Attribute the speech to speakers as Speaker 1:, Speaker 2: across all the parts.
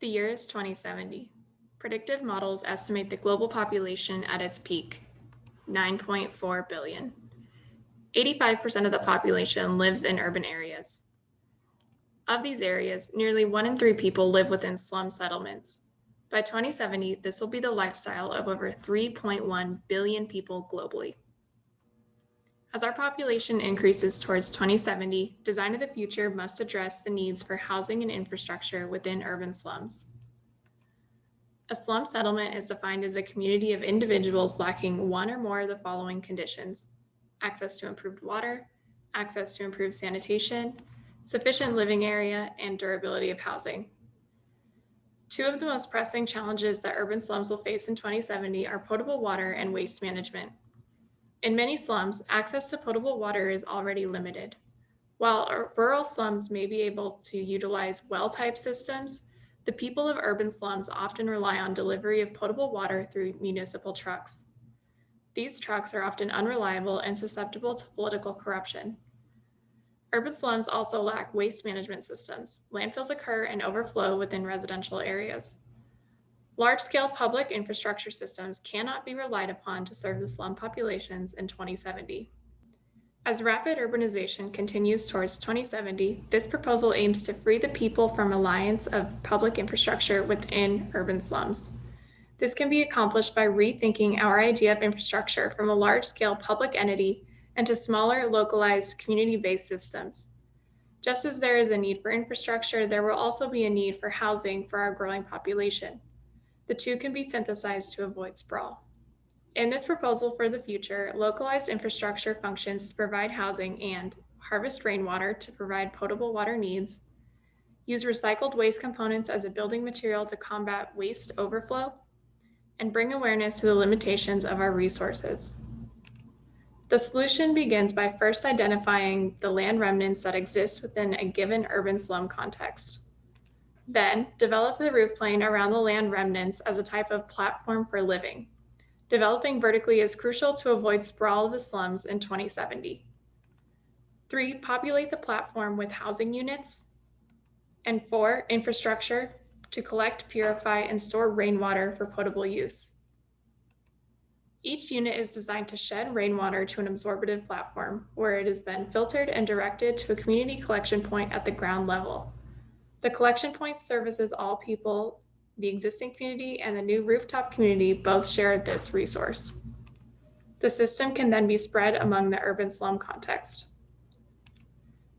Speaker 1: The year is 2070. Predictive models estimate the global population at its peak, 9.4 billion. 85% of the population lives in urban areas. Of these areas, nearly 1 in 3 people live within slum settlements. By 2070, this will be the lifestyle of over 3.1 billion people globally. As our population increases towards 2070, design of the future must address the needs for housing and infrastructure within urban slums. A slum settlement is defined as a community of individuals lacking one or more of the following conditions: access to improved water, access to improved sanitation, sufficient living area, and durability of housing. Two of the most pressing challenges that urban slums will face in 2070 are potable water and waste management. In many slums, access to potable water is already limited. While rural slums may be able to utilize well-type systems, the people of urban slums often rely on delivery of potable water through municipal trucks. These trucks are often unreliable and susceptible to political corruption. Urban slums also lack waste management systems. Landfills occur and overflow within residential areas. Large-scale public infrastructure systems cannot be relied upon to serve the slum populations in 2070. As rapid urbanization continues towards 2070, this proposal aims to free the people from reliance of public infrastructure within urban slums. This can be accomplished by rethinking our idea of infrastructure from a large-scale public entity into smaller, localized, community-based systems. Just as there is a need for infrastructure, there will also be a need for housing for our growing population. The two can be synthesized to avoid sprawl. In this proposal for the future, localized infrastructure functions to provide housing and harvest rainwater to provide potable water needs, use recycled waste components as a building material to combat waste overflow, and bring awareness to the limitations of our resources. The solution begins by first identifying the land remnants that exist within a given urban slum context. Then, develop the roof plane around the land remnants as a type of platform for living. Developing vertically is crucial to avoid sprawl of the slums in 2070. 3, populate the platform with housing units. And 4, infrastructure to collect, purify, and store rainwater for potable use. Each unit is designed to shed rainwater to an absorptive platform, where it is then filtered and directed to a community collection point at the ground level. The collection point services all people. The existing community and the new rooftop community both share this resource. The system can then be spread among the urban slum context.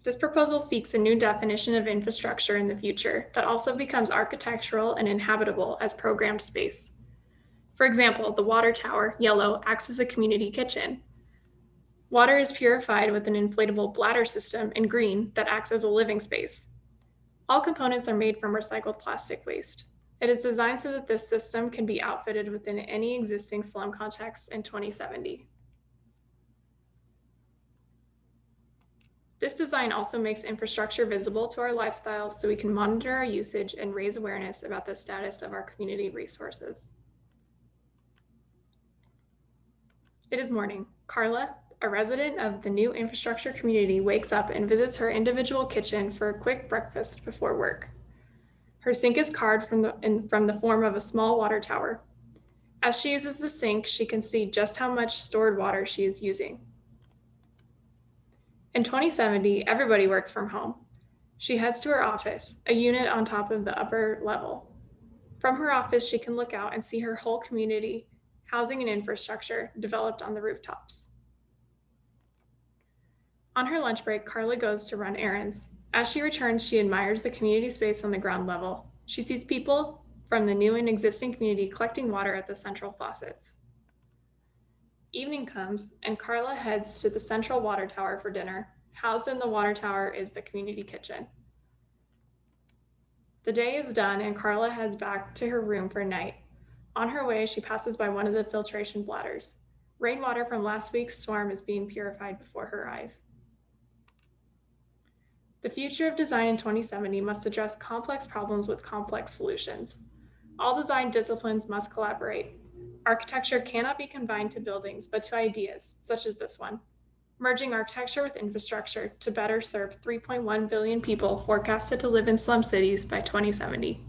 Speaker 1: This proposal seeks a new definition of infrastructure in the future that also becomes architectural and inhabitable as programmed space. For example, the water tower, yellow, acts as a community kitchen. Water is purified with an inflatable bladder system in green that acts as a living space. All components are made from recycled plastic waste. It is designed so that this system can be outfitted within any existing slum context in 2070. This design also makes infrastructure visible to our lifestyles so we can monitor our usage and raise awareness about the status of our community resources. It is morning. Carla, a resident of the new infrastructure community, wakes up and visits her individual kitchen for a quick breakfast before work. Her sink is carved from the form of a small water tower. As she uses the sink, she can see just how much stored water she is using. In 2070, everybody works from home. She heads to her office, a unit on top of the upper level. From her office, she can look out and see her whole community, housing and infrastructure developed on the rooftops. On her lunch break, Carla goes to run errands. As she returns, she admires the community space on the ground level. She sees people from the new and existing community collecting water at the central faucets. Evening comes, and Carla heads to the central water tower for dinner. Housed in the water tower is the community kitchen. The day is done, and Carla heads back to her room for night. On her way, she passes by one of the filtration bladders. Rainwater from last week's storm is being purified before her eyes. The future of design in 2070 must address complex problems with complex solutions. All design disciplines must collaborate. Architecture cannot be confined to buildings, but to ideas, such as this one, merging architecture with infrastructure to better serve 3.1 billion people forecasted to live in slum cities by 2070.